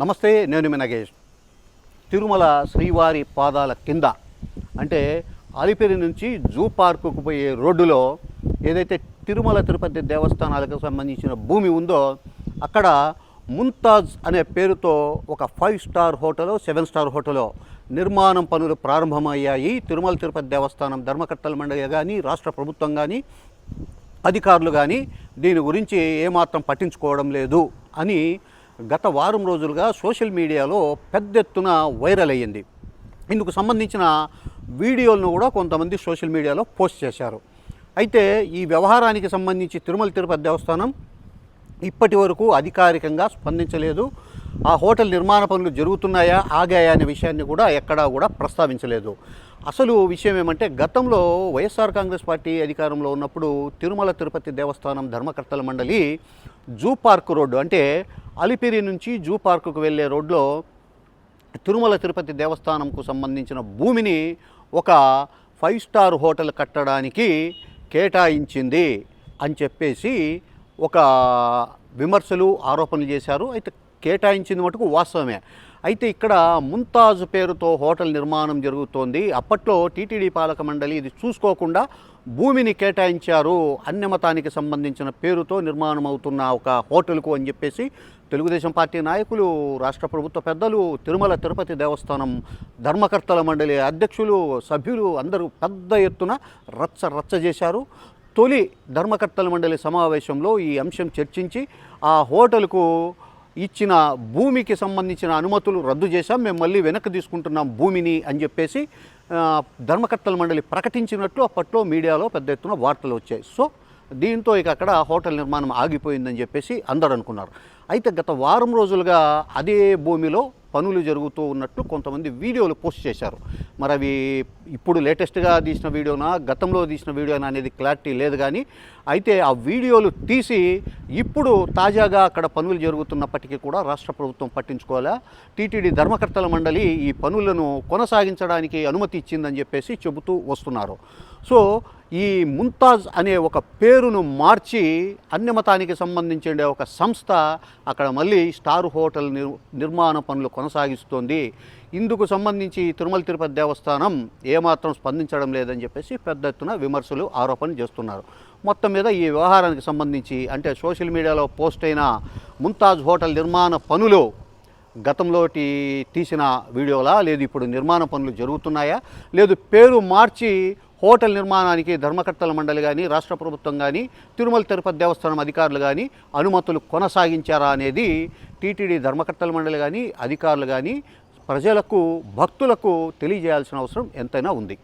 నమస్తే, నేను మీ నగేష్. తిరుమల శ్రీవారి పాదాల కింద అంటే అలిపిరి నుంచి జూ పార్కుకు పోయే రోడ్డులో ఏదైతే తిరుమల తిరుపతి దేవస్థానాలకు సంబంధించిన భూమి ఉందో అక్కడ ముంతాజ్ అనే పేరుతో ఒక 5 స్టార్ హోటలో 7 స్టార్ హోటలో నిర్మాణం పనులు ప్రారంభమయ్యాయి. తిరుమల తిరుపతి దేవస్థానం ధర్మకర్తల మండలి కానీ రాష్ట్ర ప్రభుత్వం కానీ అధికారులు కానీ దీని గురించి ఏమాత్రం పట్టించుకోవడం లేదు అని గత వారం రోజులుగా సోషల్ మీడియాలో పెద్ద ఎత్తున వైరల్ అయ్యింది. ఇందుకు సంబంధించిన వీడియోలను కూడా కొంతమంది సోషల్ మీడియాలో పోస్ట్ చేశారు. అయితే ఈ వ్యవహారానికి సంబంధించి తిరుమల తిరుపతి దేవస్థానం ఇప్పటి వరకు అధికారికంగా స్పందించలేదు. ఆ హోటల్ నిర్మాణ పనులు జరుగుతున్నాయా ఆగాయా అనే విషయాన్ని కూడా ఎక్కడా కూడా ప్రస్తావించలేదు. అసలు విషయం ఏమంటే, గతంలో వైఎస్ఆర్ కాంగ్రెస్ పార్టీ అధికారంలో ఉన్నప్పుడు తిరుమల తిరుపతి దేవస్థానం ధర్మకర్తల మండలి జూ పార్క్ రోడ్డు అంటే అలిపిరి నుంచి జూ పార్కుకు వెళ్ళే రోడ్లో తిరుమల తిరుపతి దేవస్థానంకు సంబంధించిన భూమిని ఒక 5 స్టార్ హోటల్ కట్టడానికి కేటాయించింది అని చెప్పేసి ఒక విమర్శలు ఆరోపణలు చేశారు. అయితే కేటాయించింది మటుకు వాస్తవమే. అయితే ఇక్కడ ముంతాజ్ పేరుతో హోటల్ నిర్మాణం జరుగుతోంది. అప్పట్లో టీటీడీ పాలక మండలి ఇది చూసుకోకుండా భూమిని కేటాయించారు, అన్యమతానికి సంబంధించిన పేరుతో నిర్మాణం అవుతున్న ఒక హోటల్కు అని చెప్పేసి తెలుగుదేశం పార్టీ నాయకులు, రాష్ట్ర ప్రభుత్వ పెద్దలు, తిరుమల తిరుపతి దేవస్థానం ధర్మకర్తల మండలి అధ్యక్షులు, సభ్యులు అందరూ పెద్ద ఎత్తున రచ్చ చేశారు. తొలి ధర్మకర్తల మండలి సమావేశంలో ఈ అంశం చర్చించి ఆ హోటల్కు ఇచ్చిన భూమికి సంబంధించిన అనుమతులు రద్దు చేశాం, మేము మళ్ళీ వెనక్కి తీసుకుంటున్నాం భూమిని అని చెప్పేసి ధర్మకర్తల మండలి ప్రకటించినట్లు అప్పట్లో మీడియాలో పెద్ద ఎత్తున వార్తలు వచ్చాయి. సో దీంతో ఇక అక్కడ హోటల్ నిర్మాణం ఆగిపోయిందని చెప్పేసి అందరూ అనుకున్నారు. అయితే గత వారం రోజులుగా అదే భూమిలో పనులు జరుగుతూ ఉన్నట్లు కొంతమంది వీడియోలు పోస్ట్ చేశారు. మరి అవి ఇప్పుడు లేటెస్ట్గా తీసిన వీడియోనా గతంలో తీసిన వీడియోనా అనేది క్లారిటీ లేదు. కానీ అయితే ఆ వీడియోలు తీసి ఇప్పుడు తాజాగా అక్కడ పనులు జరుగుతున్నప్పటికీ కూడా రాష్ట్ర ప్రభుత్వం పట్టించుకోవాలా, టీటీడీ ధర్మకర్తల మండలి ఈ పనులను కొనసాగించడానికి అనుమతి ఇచ్చిందని చెప్పేసి చెబుతూ వస్తున్నారు. సో ఈ ముంతాజ్ అనే ఒక పేరును మార్చి అన్యమతానికి సంబంధించిన ఒక సంస్థ అక్కడ మళ్ళీ స్టార్ హోటల్ నిర్మాణ పనులు కొనసాగిస్తోంది. ఇందుకు సంబంధించి తిరుమల తిరుపతి దేవస్థానం ఏమాత్రం స్పందించడం లేదని చెప్పేసి పెద్ద ఎత్తున విమర్శలు ఆరోపణలు చేస్తున్నారు. మొత్తం మీద ఈ వ్యవహారానికి సంబంధించి అంటే సోషల్ మీడియాలో పోస్ట్ అయిన ముంతాజ్ హోటల్ నిర్మాణ పనులు గతంలో తీసిన వీడియోలా, లేదు ఇప్పుడు నిర్మాణ పనులు జరుగుతున్నాయా, లేదు పేరు మార్చి హోటల్ నిర్మాణానికి ధర్మకర్తల మండలి కానీ రాష్ట్ర ప్రభుత్వం కానీ తిరుమల తిరుపతి దేవస్థానం అధికారులు కానీ అనుమతులు కొనసాగించారా అనేది టీటీడీ ధర్మకర్తల మండలి కానీ అధికారులు కానీ ప్రజలకు భక్తులకు తెలియజేయాల్సిన అవసరం ఎంతైనా ఉంది.